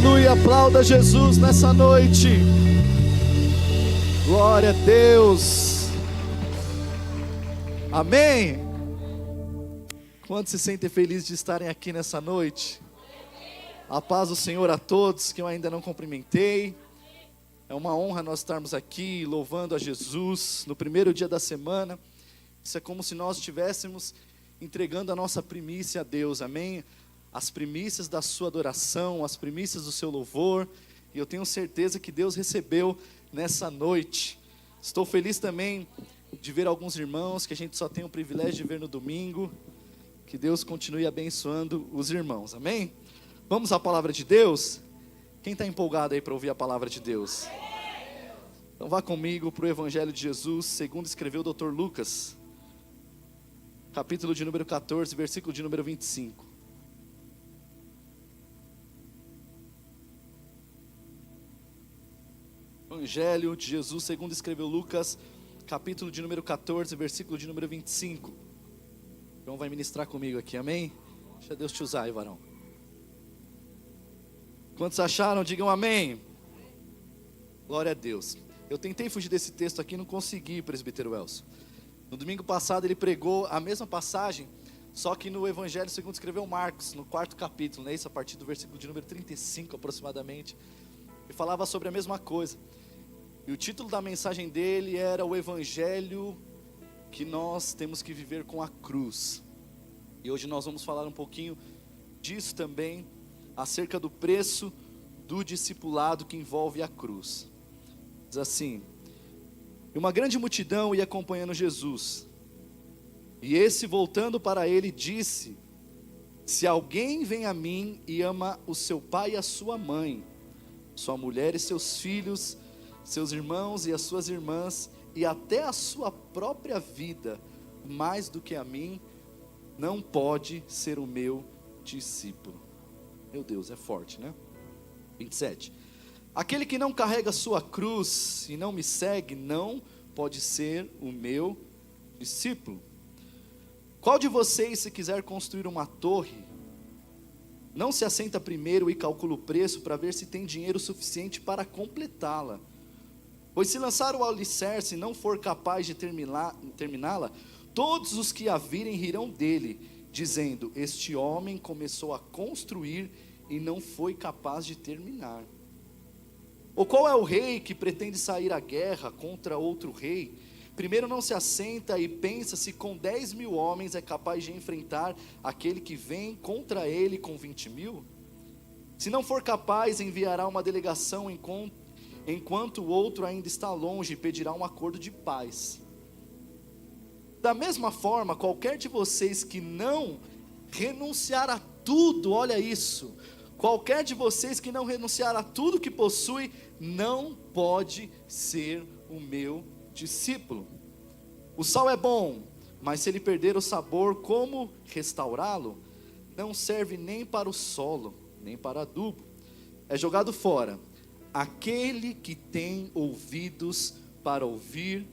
Aleluia, aplauda Jesus nessa noite. Glória a Deus. Amém. Quantos se sentem felizes de estarem aqui nessa noite? A paz do Senhor a todos que eu ainda não cumprimentei. É uma honra nós estarmos aqui louvando a Jesus no primeiro dia da semana. Isso é como se nós estivéssemos entregando a nossa primícia a Deus, amém? As primícias da sua adoração, as primícias do seu louvor, e eu tenho certeza que Deus recebeu nessa noite. Estou feliz também de ver alguns irmãos que a gente só tem o privilégio de ver no domingo. Que Deus continue abençoando os irmãos, amém? Vamos à palavra de Deus? Quem está empolgado aí para ouvir a palavra de Deus? Então vá comigo para o Evangelho de Jesus, segundo escreveu o Dr. Lucas, capítulo de número 14, versículo de número 25. Evangelho de Jesus, segundo escreveu Lucas, capítulo de número 14, versículo de número 25. João vai ministrar comigo aqui, amém? Deixa Deus te usar aí, varão. Quantos acharam, digam amém. Glória a Deus. Eu tentei fugir desse texto aqui, não consegui, presbítero Elcio. No domingo passado ele pregou a mesma passagem, só que no Evangelho segundo escreveu Marcos, no 4º capítulo, né? Isso a partir do versículo de número 35 aproximadamente. Ele falava sobre a mesma coisa. E o título da mensagem dele era o Evangelho que nós temos que viver com a cruz. E hoje nós vamos falar um pouquinho disso também, acerca do preço do discipulado que envolve a cruz. Diz assim: e uma grande multidão ia acompanhando Jesus, e esse voltando para ele disse: se alguém vem a mim e ama o seu pai e a sua mãe, sua mulher e seus filhos, seus irmãos e as suas irmãs, e até a sua própria vida, mais do que a mim, não pode ser o meu discípulo. Meu Deus, é forte, né? 27. Aquele que não carrega a sua cruz e não me segue, não pode ser o meu discípulo. Qual de vocês, se quiser construir uma torre, não se assenta primeiro e calcula o preço para ver se tem dinheiro suficiente para completá-la? Pois se lançar o alicerce e não for capaz de terminá-la, todos os que a virem rirão dele, dizendo: este homem começou a construir e não foi capaz de terminar. Ou qual é o rei que pretende sair à guerra contra outro rei? Primeiro não se assenta e pensa se com 10.000 homens é capaz de enfrentar aquele que vem contra ele com 20.000? Se não for capaz, enviará uma delegação enquanto o outro ainda está longe, e pedirá um acordo de paz. Da mesma forma, qualquer de vocês que não renunciar a tudo, olha isso, qualquer de vocês que não renunciar a tudo que possui, não pode ser o meu discípulo. O sal é bom, mas se ele perder o sabor, como restaurá-lo? Não serve nem para o solo, nem para adubo, é jogado fora. Aquele que tem ouvidos para ouvir,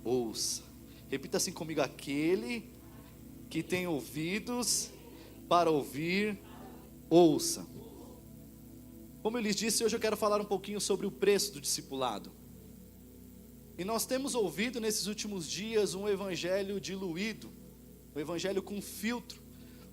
ouça. Repita assim comigo: aquele que tem ouvidos para ouvir, ouça. Como eu lhes disse, hoje eu quero falar um pouquinho sobre o preço do discipulado. E nós temos ouvido nesses últimos dias um evangelho diluído, um evangelho com filtro,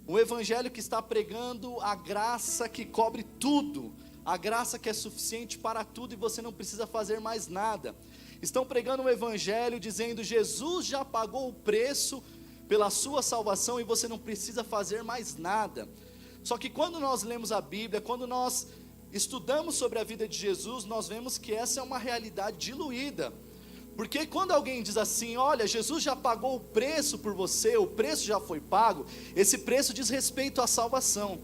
um evangelho que está pregando a graça que cobre tudo, a graça que é suficiente para tudo e você não precisa fazer mais nada. Estão pregando um evangelho dizendo: Jesus já pagou o preço pela sua salvação e você não precisa fazer mais nada. Só que quando nós lemos a Bíblia, quando nós estudamos sobre a vida de Jesus, nós vemos que essa é uma realidade diluída. Porque quando alguém diz assim: olha, Jesus já pagou o preço por você, o preço já foi pago, esse preço diz respeito à salvação.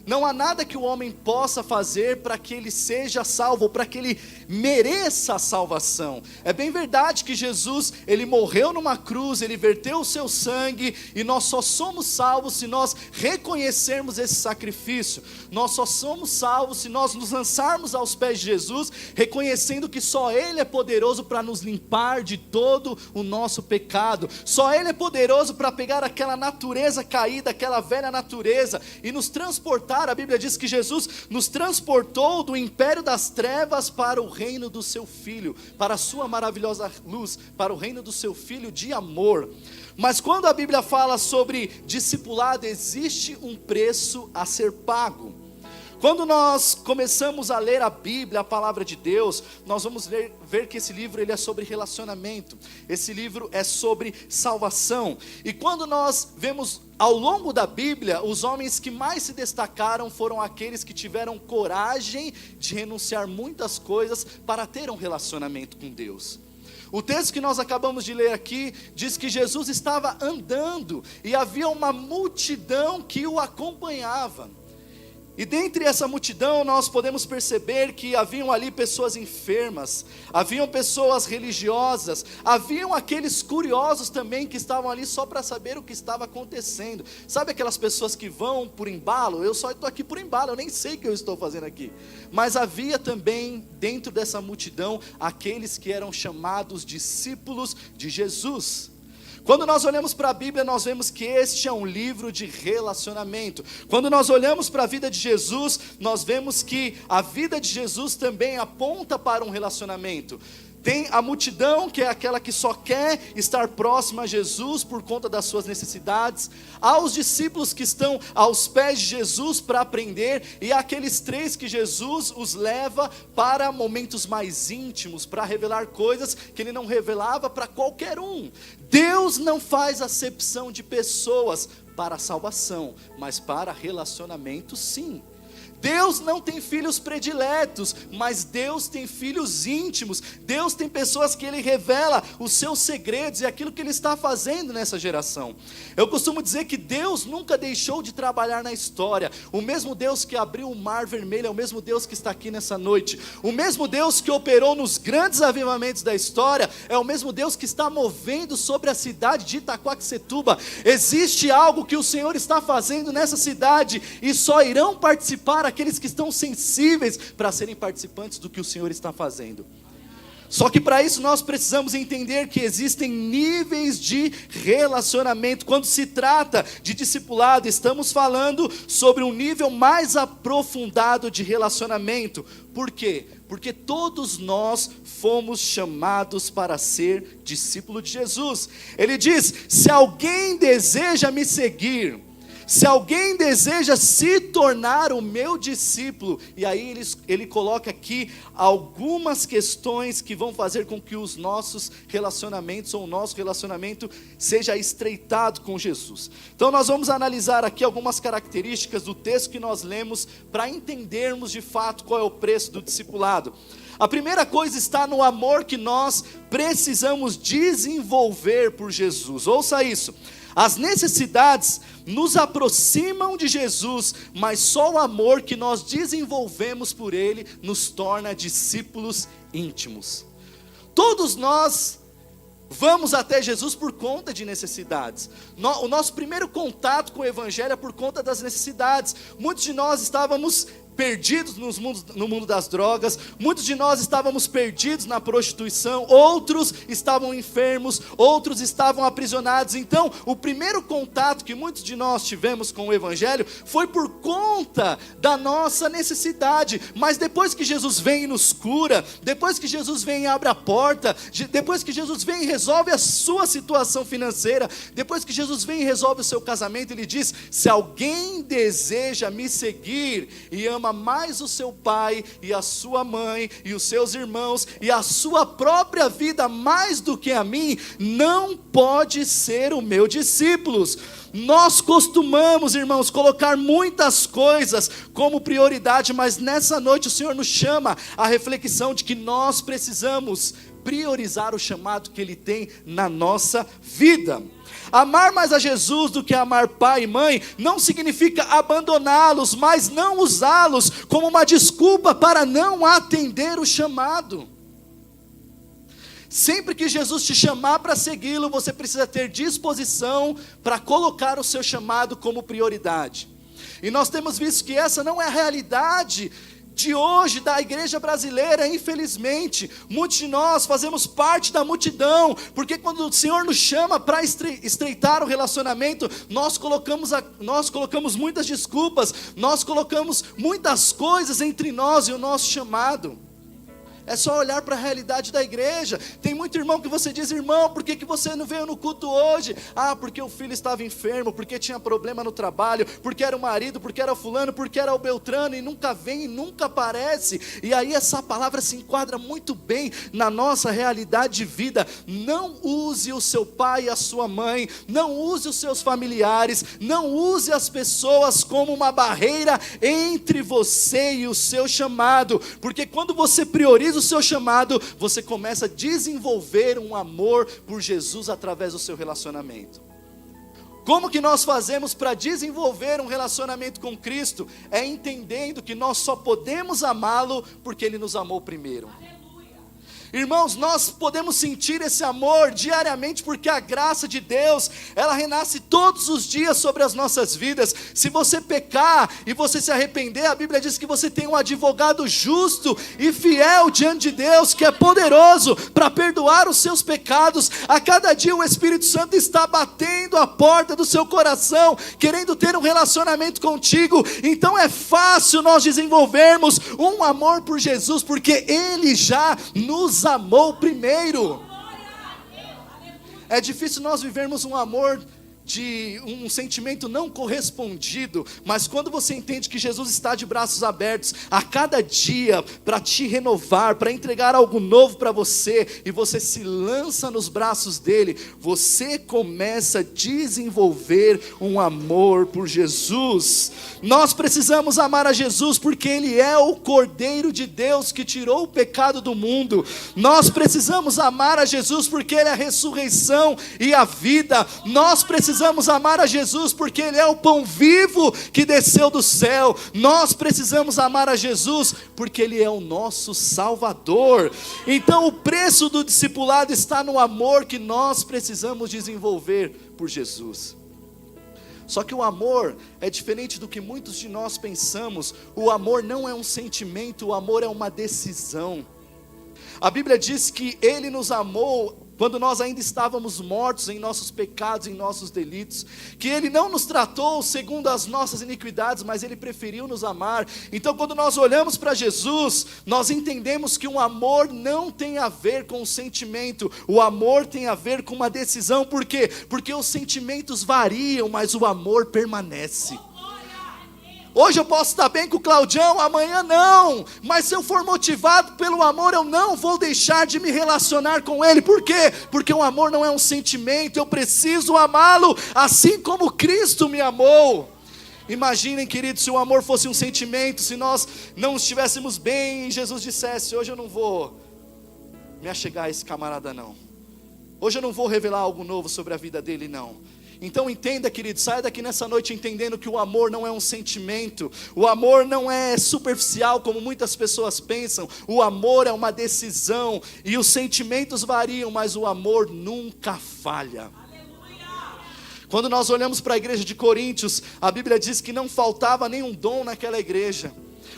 Não há nada que o homem possa fazer para que ele seja salvo, ou para que ele mereça a salvação. É bem verdade que Jesus, ele morreu numa cruz, ele verteu o seu sangue, e nós só somos salvos se nós reconhecermos esse sacrifício. Nós só somos salvos se nós nos lançarmos aos pés de Jesus, reconhecendo que só Ele é poderoso para nos limpar de todo o nosso pecado. Só Ele é poderoso para pegar aquela natureza caída, aquela velha natureza, e nos transportar transportar, a Bíblia diz que Jesus nos transportou do império das trevas para o reino do seu Filho, para a sua maravilhosa luz, para o reino do seu Filho de amor. Mas quando a Bíblia fala sobre discipulado, existe um preço a ser pago. Quando nós começamos a ler a Bíblia, a palavra de Deus, nós vamos ver que esse livro ele é sobre relacionamento. Esse livro é sobre salvação. E quando nós vemos ao longo da Bíblia, os homens que mais se destacaram foram aqueles que tiveram coragem de renunciar muitas coisas para ter um relacionamento com Deus. O texto que nós acabamos de ler aqui diz que Jesus estava andando e havia uma multidão que o acompanhava. E dentre essa multidão nós podemos perceber que haviam ali pessoas enfermas, haviam pessoas religiosas, haviam aqueles curiosos também que estavam ali só para saber o que estava acontecendo. Sabe aquelas pessoas que vão por embalo? Eu só estou aqui por embalo, eu nem sei o que eu estou fazendo aqui. Mas havia também dentro dessa multidão aqueles que eram chamados discípulos de Jesus. Quando nós olhamos para a Bíblia, nós vemos que este é um livro de relacionamento. Quando nós olhamos para a vida de Jesus, nós vemos que a vida de Jesus também aponta para um relacionamento. Tem a multidão, que é aquela que só quer estar próxima a Jesus por conta das suas necessidades. Há os discípulos que estão aos pés de Jesus para aprender. E há aqueles três que Jesus os leva para momentos mais íntimos, para revelar coisas que ele não revelava para qualquer um. Deus não faz acepção de pessoas para a salvação, mas para relacionamento sim. Deus não tem filhos prediletos, mas Deus tem filhos íntimos. Deus tem pessoas que Ele revela os seus segredos e aquilo que Ele está fazendo nessa geração. Eu costumo dizer que Deus nunca deixou de trabalhar na história. O mesmo Deus que abriu o mar vermelho é o mesmo Deus que está aqui nessa noite. O mesmo Deus que operou nos grandes avivamentos da história é o mesmo Deus que está movendo sobre a cidade de Itaquaquecetuba. Existe algo que o Senhor está fazendo nessa cidade e só irão participar aqueles que estão sensíveis para serem participantes do que o Senhor está fazendo. Só que para isso nós precisamos entender que existem níveis de relacionamento. Quando se trata de discipulado, estamos falando sobre um nível mais aprofundado de relacionamento. Por quê? Porque todos nós fomos chamados para ser discípulo de Jesus. Ele diz: se alguém deseja me seguir, se alguém deseja se tornar o meu discípulo, e aí ele coloca aqui algumas questões que vão fazer com que os nossos relacionamentos, ou o nosso relacionamento, seja estreitado com Jesus. Então nós vamos analisar aqui algumas características do texto que nós lemos, para entendermos de fato qual é o preço do discipulado. A primeira coisa está no amor que nós precisamos desenvolver por Jesus. Ouça isso. As necessidades nos aproximam de Jesus, mas só o amor que nós desenvolvemos por Ele nos torna discípulos íntimos. Todos nós vamos até Jesus por conta de necessidades. O nosso primeiro contato com o Evangelho é por conta das necessidades. Muitos de nós estávamos perdidos no mundo das drogas, muitos de nós estávamos perdidos na prostituição, outros estavam enfermos, outros estavam aprisionados. Então, o primeiro contato que muitos de nós tivemos com o Evangelho foi por conta da nossa necessidade. Mas depois que Jesus vem e nos cura, depois que Jesus vem e abre a porta, depois que Jesus vem e resolve a sua situação financeira, depois que Jesus vem e resolve o seu casamento, Ele diz: se alguém deseja me seguir e ama mais o seu pai e a sua mãe e os seus irmãos e a sua própria vida mais do que a mim, não pode ser o meu discípulo. Nós costumamos, irmãos, colocar muitas coisas como prioridade, mas nessa noite o Senhor nos chama à reflexão de que nós precisamos priorizar o chamado que Ele tem na nossa vida. Amar mais a Jesus do que amar pai e mãe não significa abandoná-los, mas não usá-los como uma desculpa para não atender o chamado. Sempre que Jesus te chamar para segui-lo, você precisa ter disposição para colocar o seu chamado como prioridade. E nós temos visto que essa não é a realidade de hoje, da igreja brasileira, infelizmente, muitos de nós fazemos parte da multidão, porque quando o Senhor nos chama para estreitar o relacionamento, nós colocamos muitas desculpas, nós colocamos muitas coisas entre nós e o nosso chamado. É só olhar para a realidade da igreja. Tem muito irmão que você diz: irmão, por que você não veio no culto hoje? Ah, porque o filho estava enfermo, porque tinha problema no trabalho, porque era o marido, porque era o fulano, porque era o Beltrano, e nunca vem e nunca aparece. E aí essa palavra se enquadra muito bem na nossa realidade de vida. Não use o seu pai e a sua mãe, não use os seus familiares, não use as pessoas como uma barreira entre você e o seu chamado, porque quando você prioriza o seu chamado, você começa a desenvolver um amor por Jesus através do seu relacionamento. Como que nós fazemos para desenvolver um relacionamento com Cristo? É entendendo que nós só podemos amá-lo porque Ele nos amou primeiro. Irmãos, nós podemos sentir esse amor diariamente, porque a graça de Deus, ela renasce todos os dias sobre as nossas vidas. Se você pecar e você se arrepender, a Bíblia diz que você tem um advogado justo e fiel diante de Deus, que é poderoso para perdoar os seus pecados. A cada dia o Espírito Santo está batendo a porta do seu coração, querendo ter um relacionamento contigo. Então é fácil nós desenvolvermos um amor por Jesus, porque Ele já nos amou primeiro. É difícil nós vivermos um amor de um sentimento não correspondido, mas quando você entende que Jesus está de braços abertos a cada dia para te renovar, para entregar algo novo para você, e você se lança nos braços dele, você começa a desenvolver um amor por Jesus. Nós precisamos amar a Jesus porque Ele é o Cordeiro de Deus que tirou o pecado do mundo. Nós precisamos amar a Jesus porque Ele é a ressurreição e a vida. Nós precisamos amar a Jesus porque Ele é o pão vivo que desceu do céu. Nós precisamos amar a Jesus porque Ele é o nosso Salvador. Então o preço do discipulado está no amor que nós precisamos desenvolver por Jesus. Só que o amor é diferente do que muitos de nós pensamos. O amor não é um sentimento, o amor é uma decisão. A Bíblia diz que Ele nos amou quando nós ainda estávamos mortos em nossos pecados, em nossos delitos, que Ele não nos tratou segundo as nossas iniquidades, mas Ele preferiu nos amar. Então quando nós olhamos para Jesus, nós entendemos que um amor não tem a ver com o sentimento, o amor tem a ver com uma decisão. Por quê? Porque os sentimentos variam, mas o amor permanece. Hoje eu posso estar bem com o Claudião, amanhã não, mas se eu for motivado pelo amor, eu não vou deixar de me relacionar com ele. Por quê? Porque o amor não é um sentimento, eu preciso amá-lo assim como Cristo me amou. Imaginem, queridos, se o amor fosse um sentimento, se nós não estivéssemos bem e Jesus dissesse: hoje eu não vou me achegar a esse camarada não, hoje eu não vou revelar algo novo sobre a vida dele não. Então entenda, querido, saia daqui nessa noite entendendo que o amor não é um sentimento, o amor não é superficial como muitas pessoas pensam, o amor é uma decisão, e os sentimentos variam, mas o amor nunca falha. Quando nós olhamos para a igreja de Coríntios, a Bíblia diz que não faltava nenhum dom naquela igreja.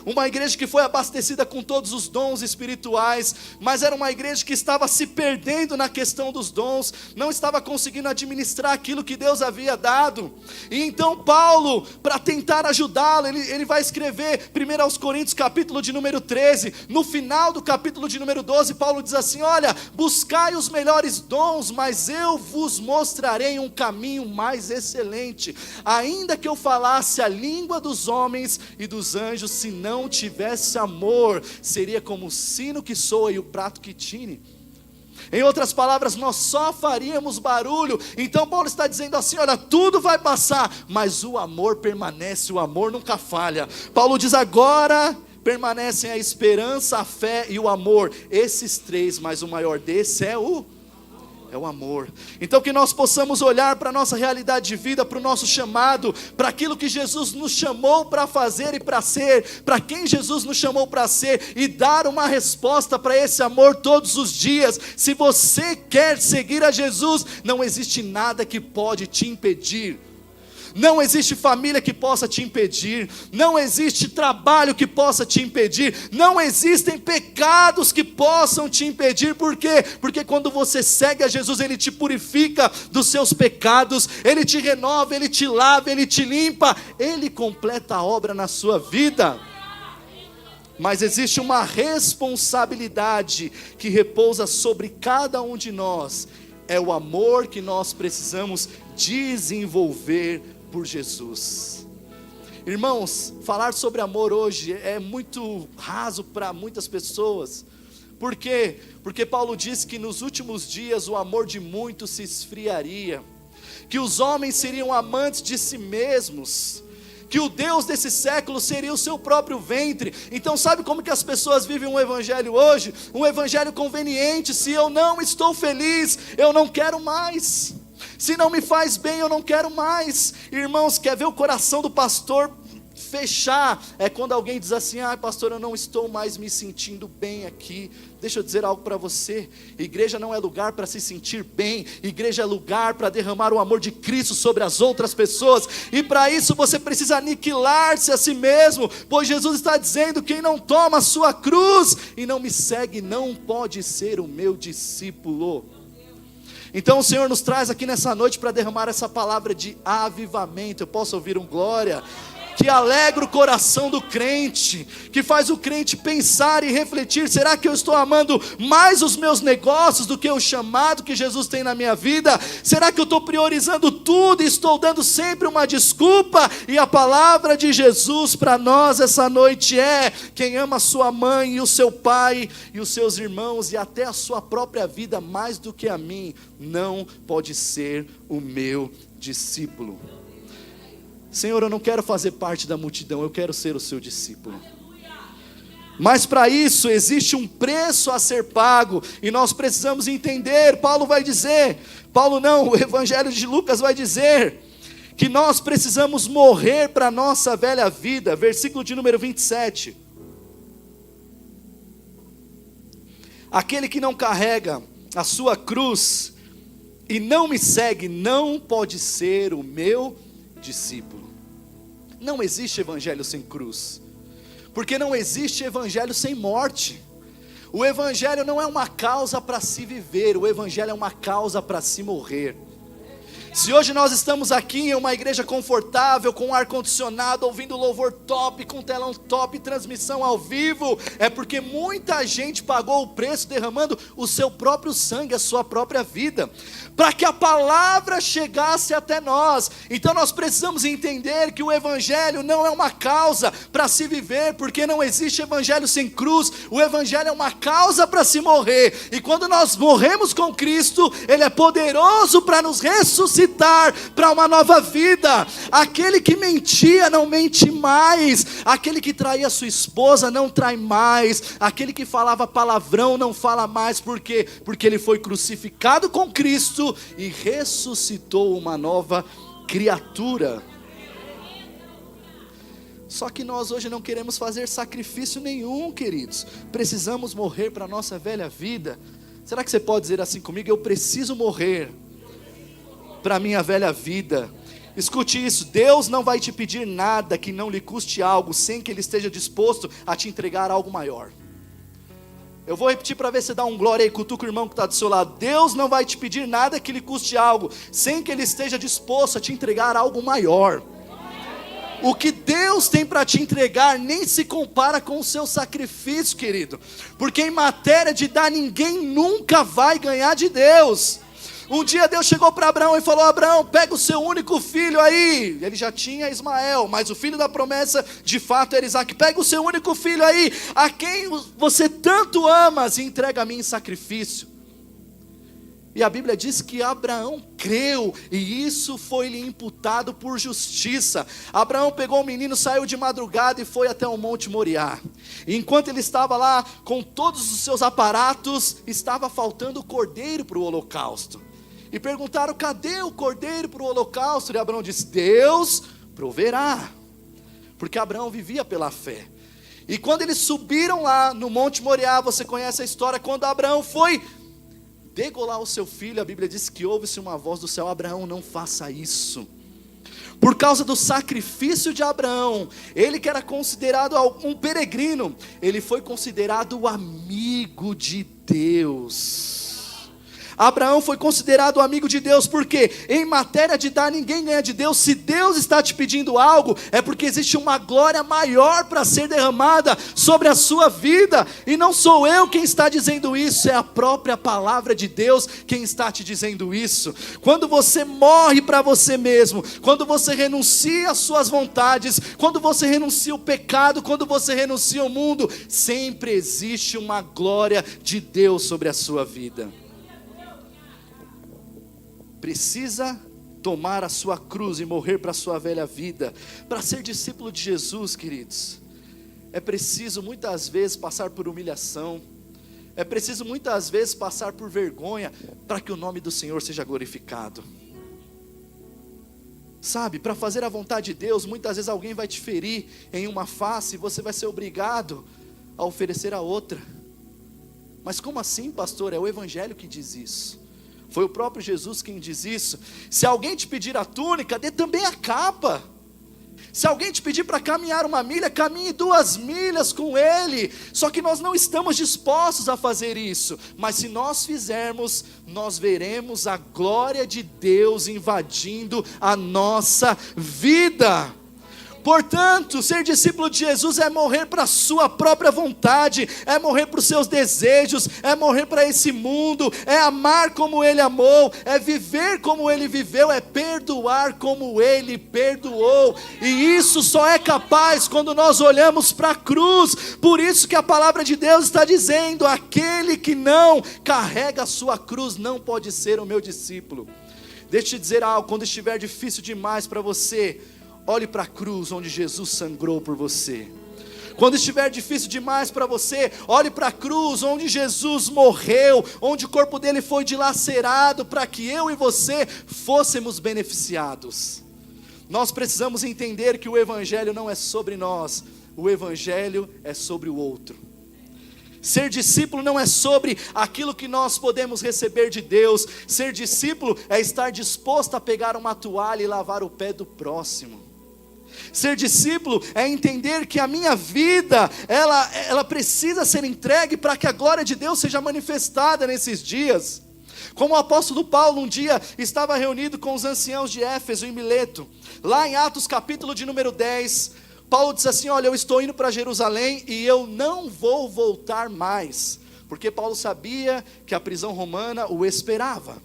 Uma igreja que foi abastecida com todos os dons espirituais, mas era uma igreja que estava se perdendo na questão dos dons, não estava conseguindo administrar aquilo que Deus havia dado. E então Paulo, para tentar ajudá-lo, ele vai escrever 1 aos Coríntios, capítulo de número 13, no final do capítulo de número 12, Paulo diz assim: olha, buscai os melhores dons, mas eu vos mostrarei um caminho mais excelente. Ainda que eu falasse a língua dos homens e dos anjos, se não tivesse amor, seria como o sino que soa e o prato que tine. Em outras palavras, nós só faríamos barulho. Então Paulo está dizendo assim: olha, tudo vai passar, mas o amor permanece, o amor nunca falha. Paulo diz: agora permanecem a esperança, a fé e o amor, esses três, mas o maior desse é o amor. Então que nós possamos olhar para a nossa realidade de vida, para o nosso chamado, para aquilo que Jesus nos chamou para fazer e para ser, para quem Jesus nos chamou para ser, e dar uma resposta para esse amor todos os dias. Se você quer seguir a Jesus, não existe nada que pode te impedir. Não existe família que possa te impedir, não existe trabalho que possa te impedir, não existem pecados que possam te impedir. Por quê? Porque quando você segue a Jesus, Ele te purifica dos seus pecados, Ele te renova, Ele te lava, Ele te limpa, Ele completa a obra na sua vida. Mas existe uma responsabilidade que repousa sobre cada um de nós, é o amor que nós precisamos desenvolver por Jesus. Irmãos, falar sobre amor hoje é muito raso para muitas pessoas. Por quê? Porque Paulo diz que nos últimos dias o amor de muitos se esfriaria, que os homens seriam amantes de si mesmos, que o Deus desse século seria o seu próprio ventre. Então sabe como que as pessoas vivem um evangelho hoje? Um evangelho conveniente. Se eu não estou feliz, eu não quero mais. Se não me faz bem, eu não quero mais. Irmãos, quer ver o coração do pastor fechar? É quando alguém diz assim: ah, pastor, eu não estou mais me sentindo bem aqui. Deixa eu dizer algo para você: igreja não é lugar para se sentir bem, igreja é lugar para derramar o amor de Cristo sobre as outras pessoas, e para isso você precisa aniquilar-se a si mesmo, pois Jesus está dizendo: quem não toma a sua cruz e não me segue, não pode ser o meu discípulo. Então o Senhor nos traz aqui nessa noite para derramar essa palavra de avivamento. Eu posso ouvir um glória? Que alegra o coração do crente, que faz o crente pensar e refletir: será que eu estou amando mais os meus negócios do que o chamado que Jesus tem na minha vida? Será que eu estou priorizando tudo e estou dando sempre uma desculpa? E a palavra de Jesus para nós essa noite é: quem ama a sua mãe e o seu pai e os seus irmãos e até a sua própria vida mais do que a mim, não pode ser o meu discípulo. Senhor, eu não quero fazer parte da multidão, eu quero ser o seu discípulo. Mas para isso existe um preço a ser pago, e nós precisamos entender. Paulo vai dizer, Paulo não, o Evangelho de Lucas vai dizer, que nós precisamos morrer para a nossa velha vida. Versículo de número 27. Aquele que não carrega a sua cruz e não me segue, não pode ser o meu discípulo. Não existe evangelho sem cruz, porque não existe evangelho sem morte. O evangelho não é uma causa para se viver, o evangelho é uma causa para se morrer. Se hoje nós estamos aqui em uma igreja confortável, com ar-condicionado, ouvindo louvor top, com telão top, transmissão ao vivo, é porque muita gente pagou o preço derramando o seu próprio sangue, a sua própria vida, para que a palavra chegasse até nós. Então nós precisamos entender que o evangelho não é uma causa para se viver, porque não existe evangelho sem cruz. O evangelho é uma causa para se morrer, e quando nós morremos com Cristo, Ele é poderoso para nos ressuscitar para uma nova vida. Aquele que mentia não mente mais, aquele que traía sua esposa não trai mais, aquele que falava palavrão não fala mais. Por quê? Porque ele foi crucificado com Cristo e ressuscitou uma nova criatura. Só que nós hoje não queremos fazer sacrifício nenhum, queridos. Precisamos morrer para a nossa velha vida. Será que você pode dizer assim comigo: eu preciso morrer para a minha velha vida? Escute isso: Deus não vai te pedir nada que não lhe custe algo, sem que Ele esteja disposto a te entregar algo maior. Eu vou repetir para ver se dá um glória aí, cutuca o irmão que está do seu lado. Deus não vai te pedir nada que lhe custe algo, sem que Ele esteja disposto a te entregar algo maior. O que Deus tem para te entregar nem se compara com o seu sacrifício, querido, porque em matéria de dar, ninguém nunca vai ganhar de Deus. Um dia Deus chegou para Abraão e falou: Abraão, pega o seu único filho aí. Ele já tinha Ismael, mas o filho da promessa de fato era Isaac. Pega o seu único filho aí, a quem você tanto amas, e entrega a mim em sacrifício. E a Bíblia diz que Abraão creu, e isso foi-lhe imputado por justiça. Abraão pegou o menino, saiu de madrugada e foi até o Monte Moriá. E enquanto ele estava lá com todos os seus aparatos, estava faltando o cordeiro para o holocausto. E perguntaram: cadê o cordeiro para o holocausto? E Abraão disse: Deus proverá. Porque Abraão vivia pela fé. E quando eles subiram lá no Monte Moriá, você conhece a história, quando Abraão foi degolar o seu filho, a Bíblia diz que ouve-se uma voz do céu: Abraão, não faça isso, Por causa do sacrifício de Abraão, ele que era considerado um peregrino, ele foi considerado o amigo de Deus. Abraão foi considerado amigo de Deus, porque em matéria de dar, ninguém ganha de Deus. Se Deus está te pedindo algo, é porque existe uma glória maior para ser derramada sobre a sua vida, e não sou eu quem está dizendo isso, é a própria palavra de Deus quem está te dizendo isso. Quando você morre para você mesmo, quando você renuncia às suas vontades, quando você renuncia ao pecado, quando você renuncia ao mundo, sempre existe uma glória de Deus sobre a sua vida. Precisa tomar a sua cruz e morrer para a sua velha vida. Para ser discípulo de Jesus, queridos, é preciso muitas vezes passar por humilhação, é preciso muitas vezes passar por vergonha, para que o nome do Senhor seja glorificado. Sabe, para fazer a vontade de Deus, muitas vezes alguém vai te ferir em uma face, e você vai ser obrigado a oferecer a outra. Mas como assim, pastor? É o Evangelho que diz isso. Foi o próprio Jesus quem diz isso. Se alguém te pedir a túnica, dê também a capa. Se alguém te pedir para caminhar 1 milha, caminhe 2 milhas com ele. Só que nós não estamos dispostos a fazer isso. Mas se nós fizermos, nós veremos a glória de Deus invadindo a nossa vida. Portanto, ser discípulo de Jesus é morrer para a sua própria vontade, é morrer para os seus desejos, é morrer para esse mundo, é amar como Ele amou, é viver como Ele viveu, é perdoar como Ele perdoou. E isso só é capaz quando nós olhamos para a cruz. Por isso que a palavra de Deus está dizendo: aquele que não carrega a sua cruz não pode ser o meu discípulo. Deixa eu te dizer algo, quando estiver difícil demais para você, olhe para a cruz onde Jesus sangrou por você. Quando estiver difícil demais para você, olhe para a cruz onde Jesus morreu, onde o corpo dele foi dilacerado, para que eu e você fôssemos beneficiados. Nós precisamos entender que o Evangelho não é sobre nós, o Evangelho é sobre o outro. Ser discípulo não é sobre aquilo que nós podemos receber de Deus. Ser discípulo é estar disposto a pegar uma toalha e lavar o pé do próximo. Ser discípulo é entender que a minha vida, ela precisa ser entregue para que a glória de Deus seja manifestada nesses dias. Como o apóstolo Paulo um dia estava reunido com os anciãos de Éfeso em Mileto, lá em Atos capítulo de número 10, Paulo diz assim: olha, eu estou indo para Jerusalém e eu não vou voltar mais, porque Paulo sabia que a prisão romana o esperava.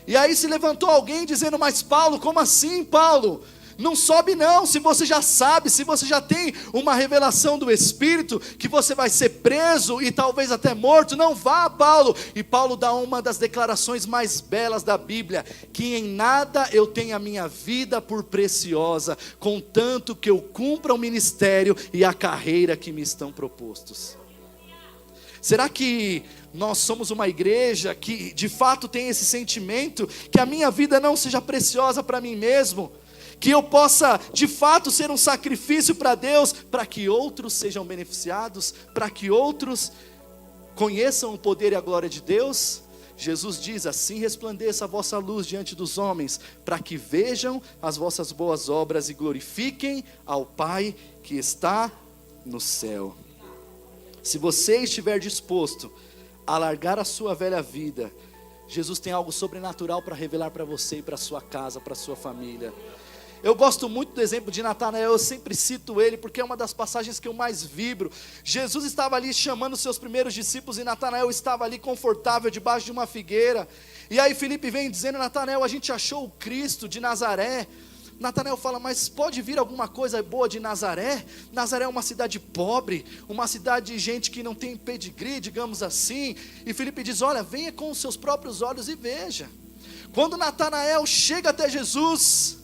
E aí se levantou alguém dizendo: mas Paulo, como assim, Paulo? Não sobe não, se você já sabe, se você já tem uma revelação do Espírito, que você vai ser preso e talvez até morto, não vá, Paulo. E Paulo dá uma das declarações mais belas da Bíblia: que em nada eu tenho a minha vida por preciosa, contanto que eu cumpra o ministério e a carreira que me estão propostos. Será que nós somos uma igreja que de fato tem esse sentimento, que a minha vida não seja preciosa para mim mesmo, que eu possa de fato ser um sacrifício para Deus, para que outros sejam beneficiados, para que outros conheçam o poder e a glória de Deus? Jesus diz: assim resplandeça a vossa luz diante dos homens, para que vejam as vossas boas obras e glorifiquem ao Pai que está no céu. Se você estiver disposto a largar a sua velha vida, Jesus tem algo sobrenatural para revelar para você e para a sua casa, para a sua família. Eu gosto muito do exemplo de Natanael, eu sempre cito ele, porque é uma das passagens que eu mais vibro. Jesus estava ali chamando os seus primeiros discípulos, e Natanael estava ali confortável, debaixo de uma figueira. E aí Filipe vem dizendo: Natanael, a gente achou o Cristo de Nazaré. Natanael fala: mas pode vir alguma coisa boa de Nazaré? Nazaré é uma cidade pobre, uma cidade de gente que não tem pedigree, digamos assim. E Filipe diz: olha, venha com os seus próprios olhos e veja. Quando Natanael chega até Jesus,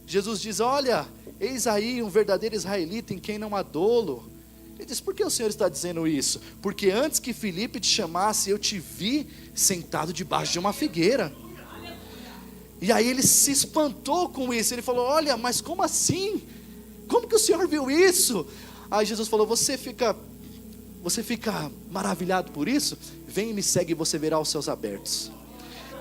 Jesus diz: olha, eis aí um verdadeiro israelita em quem não há dolo. Ele diz: por que o Senhor está dizendo isso? Porque antes que Filipe te chamasse, eu te vi sentado debaixo de uma figueira. E aí ele se espantou com isso. Ele falou: olha, mas como assim? Como que o Senhor viu isso? Aí Jesus falou: você fica maravilhado por isso? Vem e me segue e você verá os céus abertos.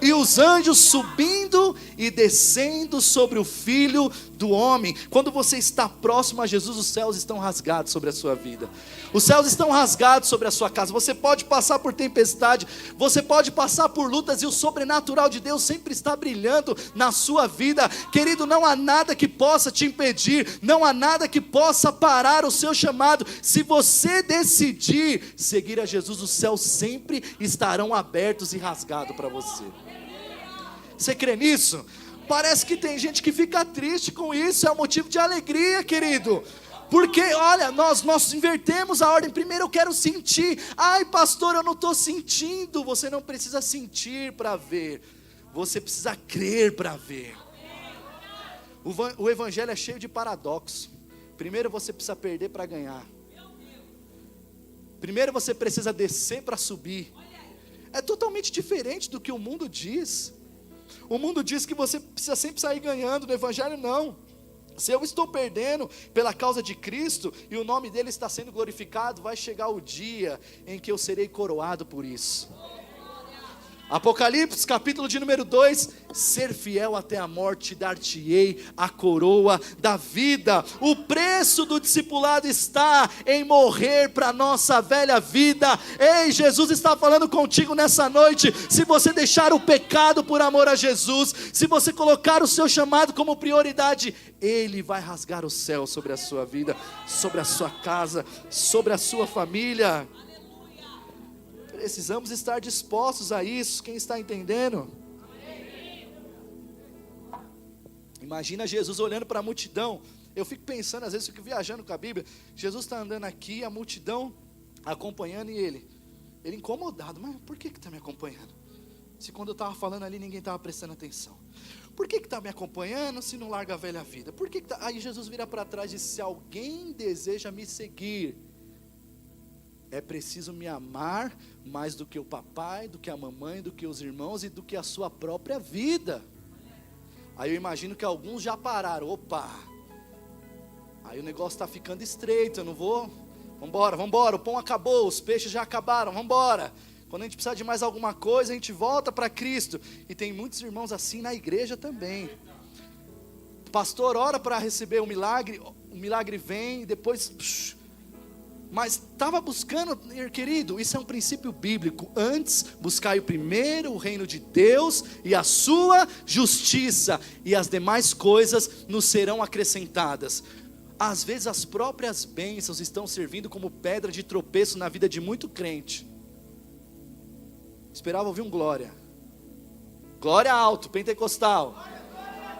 e os anjos subindo e descendo sobre o Filho do Homem. Quando você está próximo a Jesus, os céus estão rasgados sobre a sua vida. Os céus estão rasgados sobre a sua casa. Você pode passar por tempestade, você pode passar por lutas, e o sobrenatural de Deus sempre está brilhando na sua vida. Querido, não há nada que possa te impedir, não há nada que possa parar o seu chamado. Se você decidir seguir a Jesus, os céus sempre estarão abertos e rasgados para você. Você crê nisso? Parece que tem gente que fica triste com isso. É um motivo de alegria, querido. Porque, olha, nós invertemos a ordem. Primeiro eu quero sentir. Ai, pastor, eu não estou sentindo. Você não precisa sentir para ver. Você precisa crer para ver. O evangelho é cheio de paradoxo. Primeiro você precisa perder para ganhar. Primeiro você precisa descer para subir. É totalmente diferente do que o mundo diz. O mundo diz que você precisa sempre sair ganhando. No evangelho não. Se eu estou perdendo pela causa de Cristo e o nome dele está sendo glorificado, vai chegar o dia em que eu serei coroado por isso. Apocalipse, capítulo de número 2, ser fiel até a morte, dar-te-ei a coroa da vida. O preço do discipulado está em morrer para a nossa velha vida. Ei, Jesus está falando contigo nessa noite. Se você deixar o pecado por amor a Jesus, se você colocar o seu chamado como prioridade, Ele vai rasgar o céu sobre a sua vida, sobre a sua casa, sobre a sua família. Precisamos estar dispostos a isso. Quem está entendendo? Imagina Jesus olhando para a multidão. Eu fico pensando, às vezes eu fico viajando com a Bíblia. Jesus está andando aqui, a multidão acompanhando, e ele incomodado. Mas por que está me acompanhando? Se quando eu estava falando ali ninguém estava prestando atenção. Por que está me acompanhando se não larga a velha vida? Por que tá? Aí Jesus vira para trás e diz: se alguém deseja me seguir, é preciso me amar mais do que o papai, do que a mamãe, do que os irmãos e do que a sua própria vida. Aí eu imagino que alguns já pararam. Opa, aí o negócio está ficando estreito, eu não vou. Vambora, o pão acabou, os peixes já acabaram, vambora. Quando a gente precisar de mais alguma coisa, a gente volta para Cristo. E tem muitos irmãos assim na igreja também. Pastor, ora para receber o milagre vem e depois... Mas estava buscando, querido, isso é um princípio bíblico. Antes, buscai primeiro o reino de Deus e a sua justiça, e as demais coisas nos serão acrescentadas. Às vezes as próprias bênçãos estão servindo como pedra de tropeço na vida de muito crente. Esperava ouvir um glória. Glória alto, pentecostal.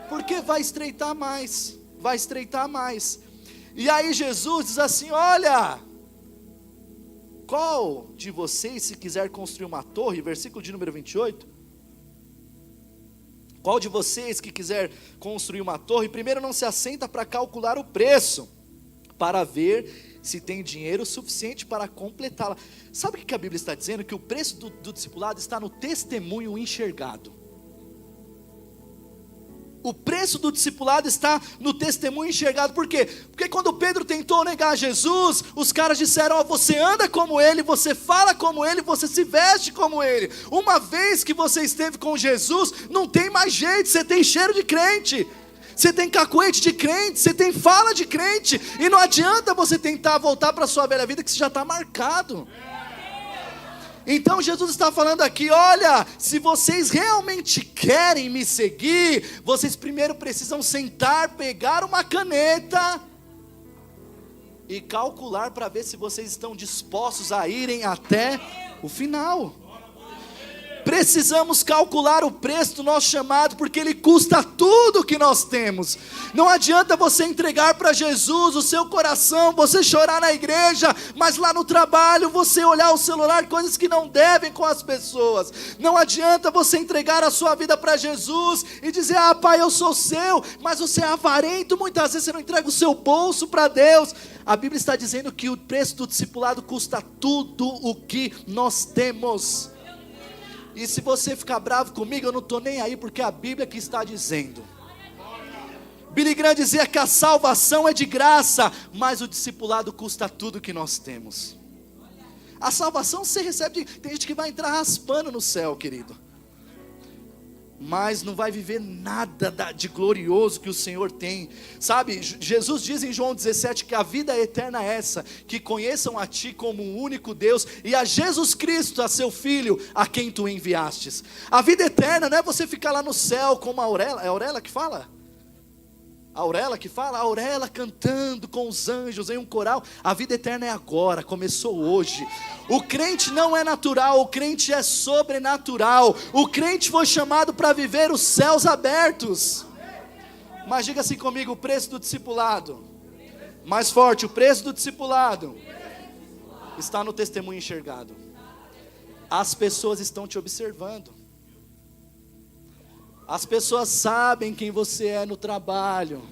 Porque vai estreitar mais. Vai estreitar mais. E aí Jesus diz assim: olha, qual de vocês, se quiser construir uma torre, versículo de número 28, qual de vocês que quiser construir uma torre, primeiro não se assenta para calcular o preço, para ver se tem dinheiro suficiente para completá-la. Sabe o que a Bíblia está dizendo? Que o preço do discipulado está no testemunho enxergado. O preço do discipulado está no testemunho enxergado. Por quê? Porque quando Pedro tentou negar Jesus, os caras disseram: você anda como ele, você fala como ele, você se veste como ele. Uma vez que você esteve com Jesus, não tem mais jeito, você tem cheiro de crente, você tem cacuete de crente, você tem fala de crente, e não adianta você tentar voltar para a sua velha vida, que você já está marcado. Então Jesus está falando aqui: olha, se vocês realmente querem me seguir, vocês primeiro precisam sentar, pegar uma caneta e calcular para ver se vocês estão dispostos a irem até o final. Precisamos calcular o preço do nosso chamado, porque ele custa tudo que nós temos. Não adianta você entregar para Jesus o seu coração, você chorar na igreja, mas lá no trabalho você olhar o celular, coisas que não devem com as pessoas. Não adianta você entregar a sua vida para Jesus e dizer: ah, pai, eu sou seu, mas você é avarento, muitas vezes você não entrega o seu bolso para Deus. A Bíblia está dizendo que o preço do discipulado custa tudo o que nós temos. E se você ficar bravo comigo, eu não estou nem aí, porque é a Bíblia que está dizendo. Billy Graham dizia que a salvação é de graça, mas o discipulado custa tudo que nós temos. A salvação você recebe, tem gente que vai entrar raspando no céu, querido. mas não vai viver nada de glorioso que o Senhor tem. Sabe, Jesus diz em João 17 que a vida eterna é essa, que conheçam a Ti como o único Deus e a Jesus Cristo, a Seu Filho, a quem Tu enviastes. A vida eterna não é você ficar lá no céu como a Aurela, é a Aurela que fala? A Aurela cantando com os anjos em um coral. A vida eterna é agora, começou hoje. O crente não é natural, o crente é sobrenatural. O crente foi chamado para viver os céus abertos. Mas diga assim comigo, o preço do discipulado. Mais forte, o preço do discipulado está no testemunho enxergado. As pessoas estão te observando. As pessoas sabem quem você é no trabalho.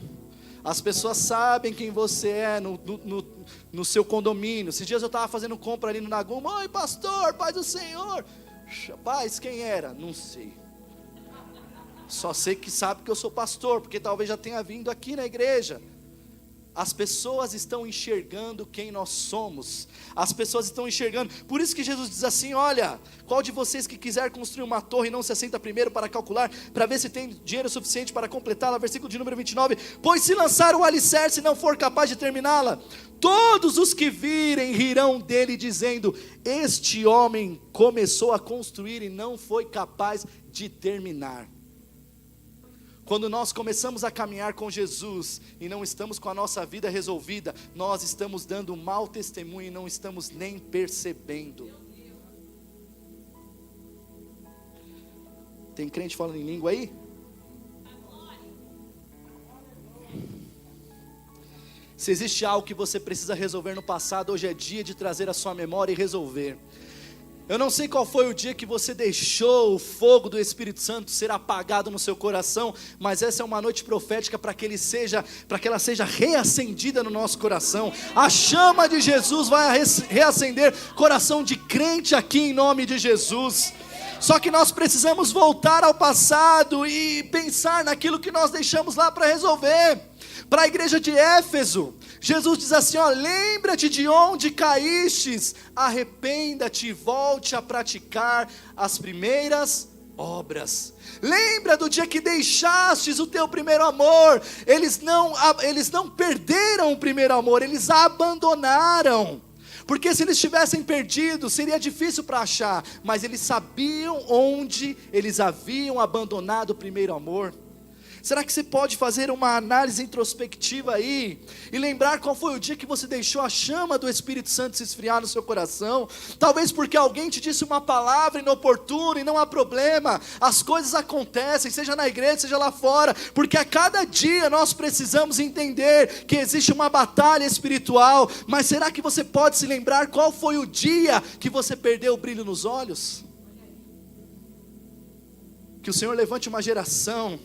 As pessoas sabem quem você é no seu condomínio. Esses dias eu estava fazendo compra ali no Nagum. Oi pastor, paz do Senhor. Paz, quem era? Não sei. Só sei que sabe que eu sou pastor, porque talvez já tenha vindo aqui na igreja. As pessoas estão enxergando quem nós somos. As pessoas estão enxergando. Por isso que Jesus diz assim, olha, qual de vocês que quiser construir uma torre não se assenta primeiro para calcular, para ver se tem dinheiro suficiente para completá-la. Versículo de número 29. Pois se lançar o alicerce e não for capaz de terminá-la, todos os que virem rirão dele dizendo, este homem começou a construir e não foi capaz de terminar. Quando nós começamos a caminhar com Jesus e não estamos com a nossa vida resolvida, nós estamos dando um mau testemunho e não estamos nem percebendo. Tem crente falando em língua aí? Se existe algo que você precisa resolver no passado, hoje é dia de trazer a sua memória e resolver. Eu não sei qual foi o dia que você deixou o fogo do Espírito Santo ser apagado no seu coração, mas essa é uma noite profética para que ela seja reacendida no nosso coração. A chama de Jesus vai reacender coração de crente aqui em nome de Jesus. Só que nós precisamos voltar ao passado e pensar naquilo que nós deixamos lá para resolver. Para a igreja de Éfeso, Jesus diz assim, ó, lembra-te de onde caístes, arrependa-te e volte a praticar as primeiras obras. Lembra do dia que deixastes o teu primeiro amor. Eles não perderam o primeiro amor, eles abandonaram. Porque se eles tivessem perdido, seria difícil para achar, mas eles sabiam onde eles haviam abandonado o primeiro amor. Será que você pode fazer uma análise introspectiva aí e lembrar qual foi o dia que você deixou a chama do Espírito Santo se esfriar no seu coração? Talvez porque alguém te disse uma palavra inoportuna e não há problema. As coisas acontecem, seja na igreja, seja lá fora, porque a cada dia nós precisamos entender que existe uma batalha espiritual. Mas será que você pode se lembrar qual foi o dia que você perdeu o brilho nos olhos? Que o Senhor levante uma geração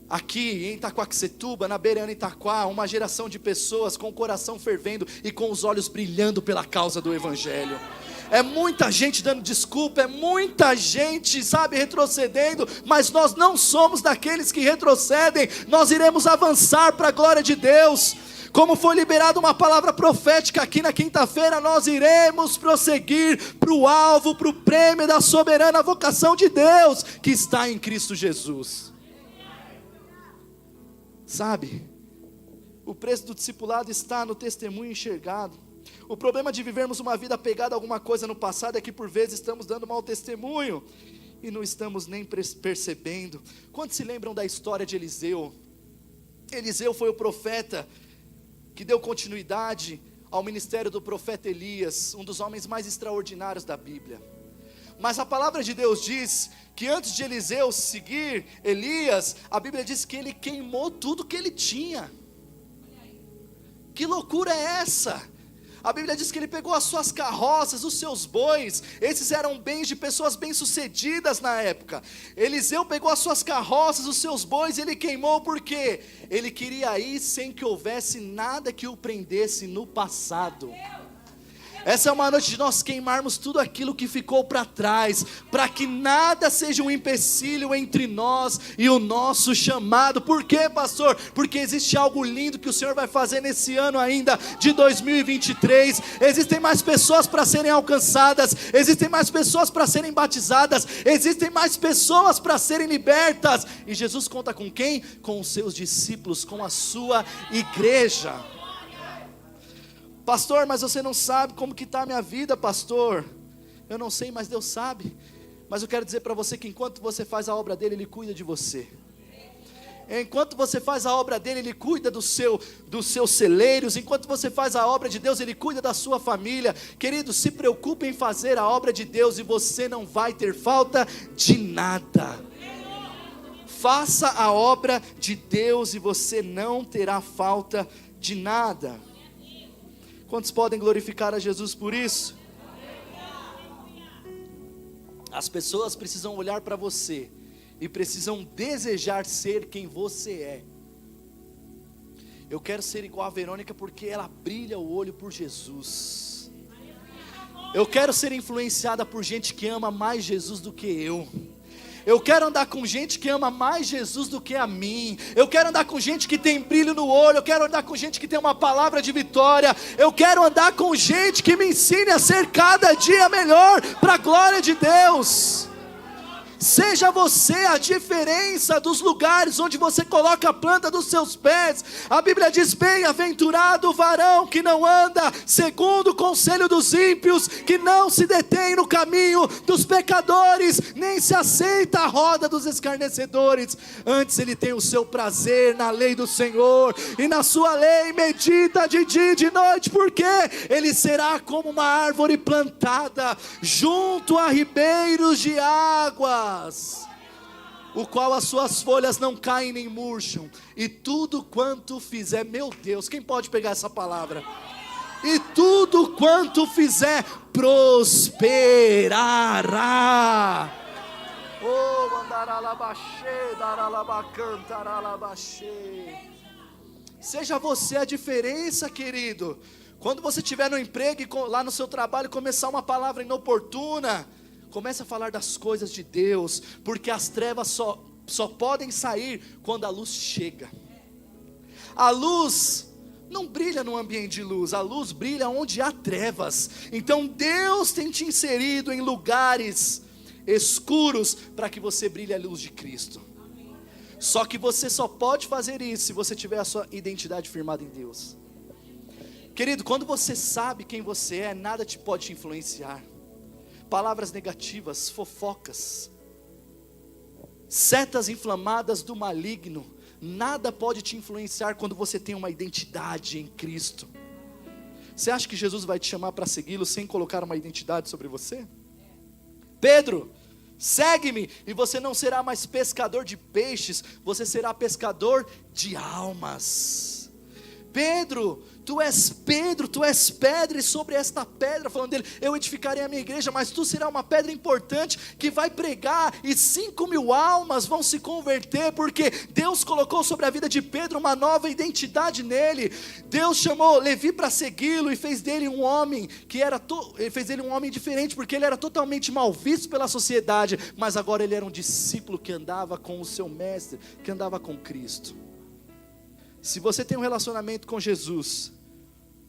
aqui em Itaquaquecetuba, na Beirana Itaquá, uma geração de pessoas com o coração fervendo e com os olhos brilhando pela causa do Evangelho. É muita gente dando desculpa, é muita gente, retrocedendo, mas nós não somos daqueles que retrocedem, nós iremos avançar para a glória de Deus. Como foi liberada uma palavra profética aqui na quinta-feira, nós iremos prosseguir para o alvo, para o prêmio da soberana vocação de Deus, que está em Cristo Jesus. Sabe, o preço do discipulado está no testemunho enxergado. O problema de vivermos uma vida apegada a alguma coisa no passado é que por vezes estamos dando mau testemunho e não estamos nem percebendo. Quantos se lembram da história de Eliseu? Eliseu foi o profeta que deu continuidade ao ministério do profeta Elias, um dos homens mais extraordinários da Bíblia. Mas a palavra de Deus diz que antes de Eliseu seguir Elias, a Bíblia diz que ele queimou tudo que ele tinha. Que loucura é essa? A Bíblia diz que ele pegou as suas carroças, os seus bois. Esses eram bens de pessoas bem-sucedidas na época. Eliseu pegou as suas carroças, os seus bois, e ele queimou porque ele queria ir sem que houvesse nada que o prendesse no passado. Essa é uma noite de nós queimarmos tudo aquilo que ficou para trás, para que nada seja um empecilho entre nós e o nosso chamado. Por quê, pastor? Porque existe algo lindo que o Senhor vai fazer nesse ano ainda de 2023. Existem mais pessoas para serem alcançadas, existem mais pessoas para serem batizadas, existem mais pessoas para serem libertas. E Jesus conta com quem? Com os seus discípulos, com a sua igreja. Pastor, mas você não sabe como que está a minha vida, pastor. Eu não sei, mas Deus sabe. Mas eu quero dizer para você que enquanto você faz a obra dele, Ele cuida de você. Enquanto você faz a obra dele, Ele cuida dos seus celeiros. Enquanto você faz a obra de Deus, Ele cuida da sua família. Querido, se preocupe em fazer a obra de Deus e você não vai ter falta de nada. Faça a obra de Deus e você não terá falta de nada. Quantos podem glorificar a Jesus por isso? As pessoas precisam olhar para você e precisam desejar ser quem você é. Eu quero ser igual a Verônica porque ela brilha o olho por Jesus. Eu quero ser influenciada por gente que ama mais Jesus do que eu. Eu quero andar com gente que ama mais Jesus do que a mim. Eu quero andar com gente que tem brilho no olho. Eu quero andar com gente que tem uma palavra de vitória. Eu quero andar com gente que me ensine a ser cada dia melhor para a glória de Deus. Seja você a diferença dos lugares onde você coloca a planta dos seus pés. A Bíblia diz: bem-aventurado o varão que não anda segundo o conselho dos ímpios, que não se detém no caminho dos pecadores, nem se aceita a roda dos escarnecedores. Antes ele tem o seu prazer na lei do Senhor, e na sua lei medita de dia e de noite, porque ele será como uma árvore plantada junto a ribeiros de água, o qual as suas folhas não caem nem murcham, e tudo quanto fizer, meu Deus, quem pode pegar essa palavra? E tudo quanto fizer, prosperará. Oh, seja você a diferença, querido. Quando você estiver no emprego e lá no seu trabalho começar uma palavra inoportuna, comece a falar das coisas de Deus, porque as trevas só podem sair quando a luz chega. A luz não brilha no ambiente de luz, a luz brilha onde há trevas. Então Deus tem te inserido em lugares escuros para que você brilhe a luz de Cristo. Só que você só pode fazer isso se você tiver a sua identidade firmada em Deus. Querido, quando você sabe quem você é, nada pode te influenciar. Palavras negativas, fofocas, setas inflamadas do maligno, nada pode te influenciar quando você tem uma identidade em Cristo. Você acha que Jesus vai te chamar para segui-lo sem colocar uma identidade sobre você? Pedro, segue-me e você não será mais pescador de peixes, você será pescador de almas. Pedro, tu és pedra, e sobre esta pedra, falando dele, eu edificarei a minha igreja, mas tu serás uma pedra importante, que vai pregar, e 5.000 almas vão se converter, porque Deus colocou sobre a vida de Pedro uma nova identidade nele. Deus chamou Levi para segui-lo, e fez dele um homem, ele fez dele um homem diferente, porque ele era totalmente mal visto pela sociedade, mas agora ele era um discípulo que andava com o seu mestre, que andava com Cristo. Se você tem um relacionamento com Jesus,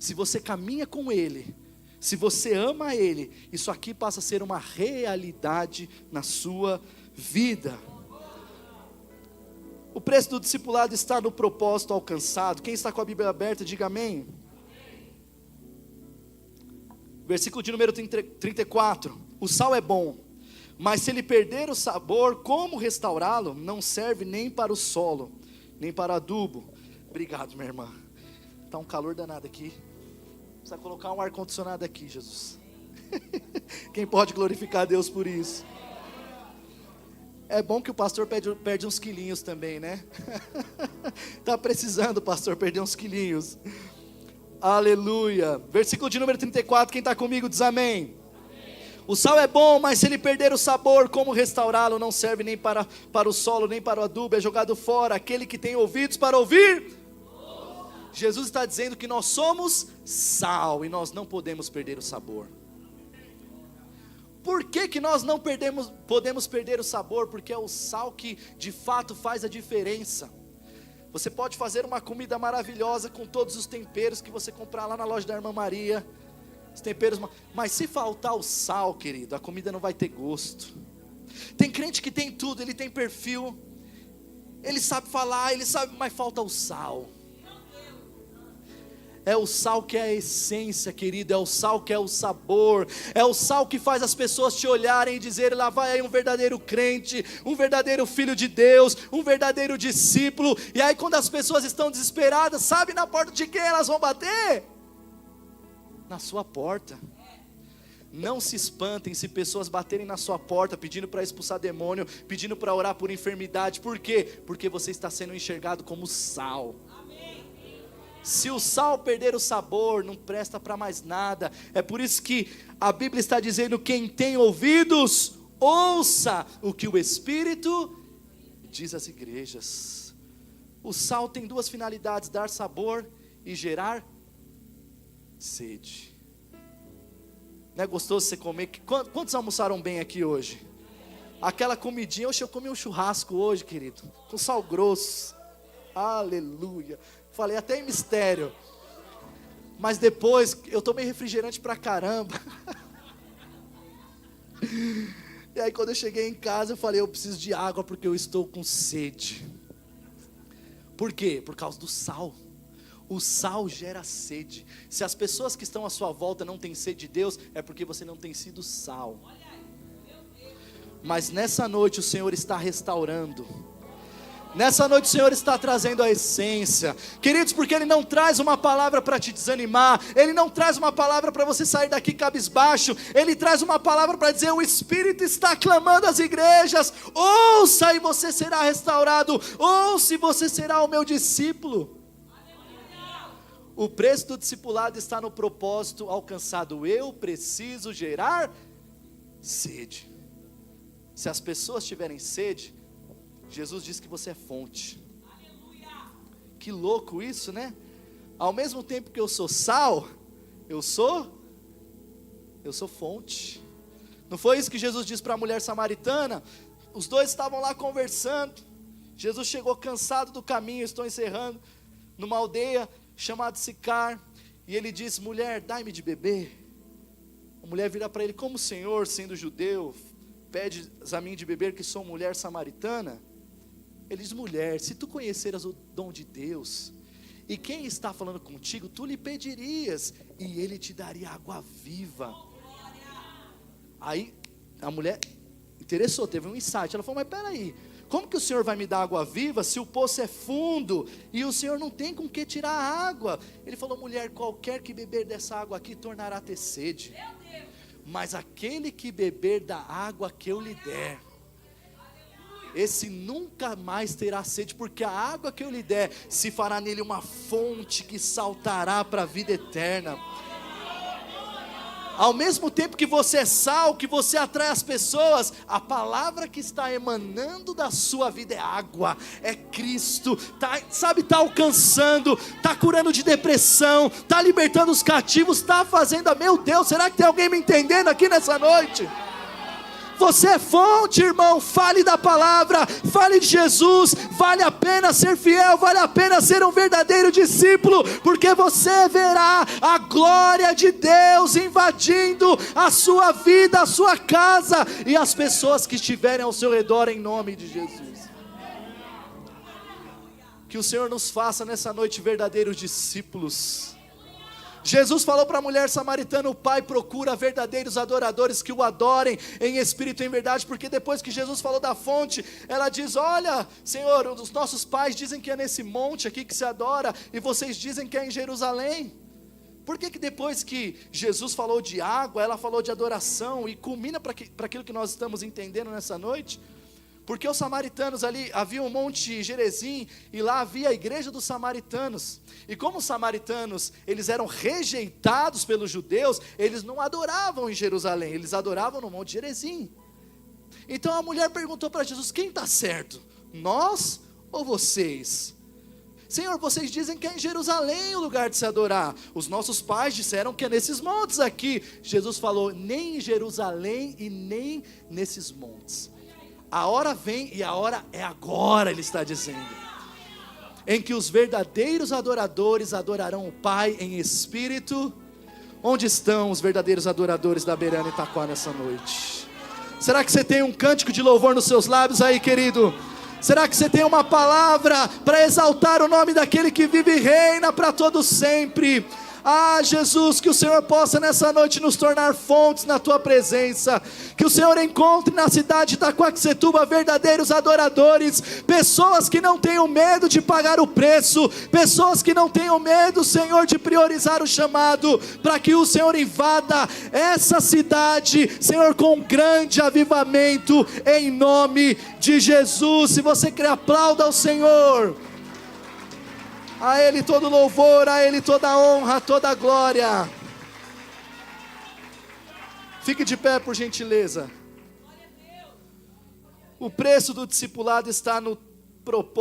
se você caminha com Ele, se você ama Ele, isso aqui passa a ser uma realidade na sua vida. O preço do discipulado está no propósito alcançado. Quem está com a Bíblia aberta, diga amém. Versículo de número 34. O sal é bom, mas se ele perder o sabor, como restaurá-lo? Não serve nem para o solo, nem para adubo. Obrigado, minha irmã. Está um calor danado aqui. Precisa colocar um ar-condicionado aqui, Jesus. Quem pode glorificar a Deus por isso? É bom que o pastor perde uns quilinhos também, né? Está precisando, pastor, perder uns quilinhos. Aleluia. Versículo de número 34, quem está comigo diz amém. O sal é bom, mas se ele perder o sabor, como restaurá-lo? Não serve nem para o solo, nem para o adubo, é jogado fora. Aquele que tem ouvidos para ouvir, Jesus está dizendo que nós somos sal e nós não podemos perder o sabor. Por que nós não podemos perder o sabor? Porque é o sal que de fato faz a diferença. Você pode fazer uma comida maravilhosa com todos os temperos que você comprar lá na loja da Irmã Maria, os temperos, mas se faltar o sal, querido, a comida não vai ter gosto. Tem crente que tem tudo, ele tem perfil, ele sabe falar, ele sabe, mas falta o sal. É o sal que é a essência, querido, é o sal que é o sabor, é o sal que faz as pessoas te olharem e dizerem: lá vai aí um verdadeiro crente, um verdadeiro filho de Deus, um verdadeiro discípulo. E aí quando as pessoas estão desesperadas, sabe na porta de quem elas vão bater? Na sua porta. Não se espantem se pessoas baterem na sua porta, pedindo para expulsar demônio, pedindo para orar por enfermidade. Por quê? Porque você está sendo enxergado como sal. Se o sal perder o sabor, não presta para mais nada. É por isso que a Bíblia está dizendo: quem tem ouvidos, ouça o que o Espírito diz às igrejas. O sal tem duas finalidades: dar sabor e gerar sede. Não é gostoso você comer? Quantos almoçaram bem aqui hoje? Aquela comidinha, eu comi um churrasco hoje, querido, com sal grosso. Aleluia. Falei até em mistério. Mas depois eu tomei refrigerante pra caramba. E aí quando eu cheguei em casa eu falei: eu preciso de água porque eu estou com sede. Por quê? Por causa do sal. O sal gera sede. Se as pessoas que estão à sua volta não têm sede de Deus, é porque você não tem sido sal. Mas nessa noite o Senhor está restaurando. Nessa noite o Senhor está trazendo a essência, queridos, porque Ele não traz uma palavra para te desanimar, Ele não traz uma palavra para você sair daqui cabisbaixo, Ele traz uma palavra para dizer: o Espírito está clamando às igrejas, ouça e você será restaurado, ouça e você será o meu discípulo. O preço do discipulado está no propósito alcançado. Eu preciso gerar sede. Se as pessoas tiverem sede, Jesus diz que você é fonte. Aleluia. Que louco isso, né? Ao mesmo tempo que eu sou sal, eu sou fonte. Não foi isso que Jesus disse para a mulher samaritana? Os dois estavam lá conversando. Jesus chegou cansado do caminho, estou encerrando, numa aldeia chamada Sicar, e ele disse: mulher, dai-me de beber. A mulher vira para ele: como o Senhor, sendo judeu, pede a mim de beber, que sou mulher samaritana? Ele diz: mulher, se tu conheceras o dom de Deus, e quem está falando contigo, tu lhe pedirias, e ele te daria água viva. Aí a mulher interessou, teve um insight. Ela falou: mas peraí, como que o Senhor vai me dar água viva se o poço é fundo e o Senhor não tem com que tirar a água? Ele falou: mulher, qualquer que beber dessa água aqui tornará a ter sede, mas aquele que beber da água que eu lhe der, esse nunca mais terá sede, porque a água que eu lhe der se fará nele uma fonte que saltará para a vida eterna. Ao mesmo tempo que você é sal, que você atrai as pessoas, a palavra que está emanando da sua vida é água, é Cristo, está alcançando, está curando de depressão, está libertando os cativos, está fazendo meu Deus, será que tem alguém me entendendo aqui nessa noite? Você é fonte, irmão. Fale da palavra, fale de Jesus. Vale a pena ser fiel, vale a pena ser um verdadeiro discípulo, porque você verá a glória de Deus invadindo a sua vida, a sua casa e as pessoas que estiverem ao seu redor, em nome de Jesus. Que o Senhor nos faça nessa noite verdadeiros discípulos. Jesus falou para a mulher samaritana: o Pai procura verdadeiros adoradores que o adorem em espírito e em verdade. Porque depois que Jesus falou da fonte, ela diz: olha, Senhor, os nossos pais dizem que é nesse monte aqui que se adora, e vocês dizem que é em Jerusalém. Por que depois que Jesus falou de água, ela falou de adoração, e culmina para aquilo que nós estamos entendendo nessa noite? Porque os samaritanos ali, havia um monte Gerizim, e lá havia a igreja dos samaritanos, e como os samaritanos, eles eram rejeitados pelos judeus, eles não adoravam em Jerusalém, eles adoravam no monte Gerizim. Então a mulher perguntou para Jesus: quem está certo? Nós ou vocês? Senhor, vocês dizem que é em Jerusalém o lugar de se adorar. Os nossos pais disseram que é nesses montes aqui. Jesus falou, nem em Jerusalém e nem nesses montes. A hora vem e a hora é agora, ele está dizendo, em que os verdadeiros adoradores adorarão o Pai em espírito. Onde estão os verdadeiros adoradores da Beirana Itaquá nessa noite? Será que você tem um cântico de louvor nos seus lábios aí, querido? Será que você tem uma palavra para exaltar o nome daquele que vive e reina para todo sempre? Ah, Jesus, que o Senhor possa nessa noite nos tornar fontes na Tua presença, que o Senhor encontre na cidade de Itaquaquecetuba verdadeiros adoradores, pessoas que não tenham medo de pagar o preço, pessoas que não tenham medo, Senhor, de priorizar o chamado, para que o Senhor invada essa cidade, Senhor, com grande avivamento, em nome de Jesus. Se você crê, aplauda ao Senhor. A Ele todo louvor, a Ele toda honra, toda glória. Fique de pé, por gentileza. O preço do discipulado está no propósito.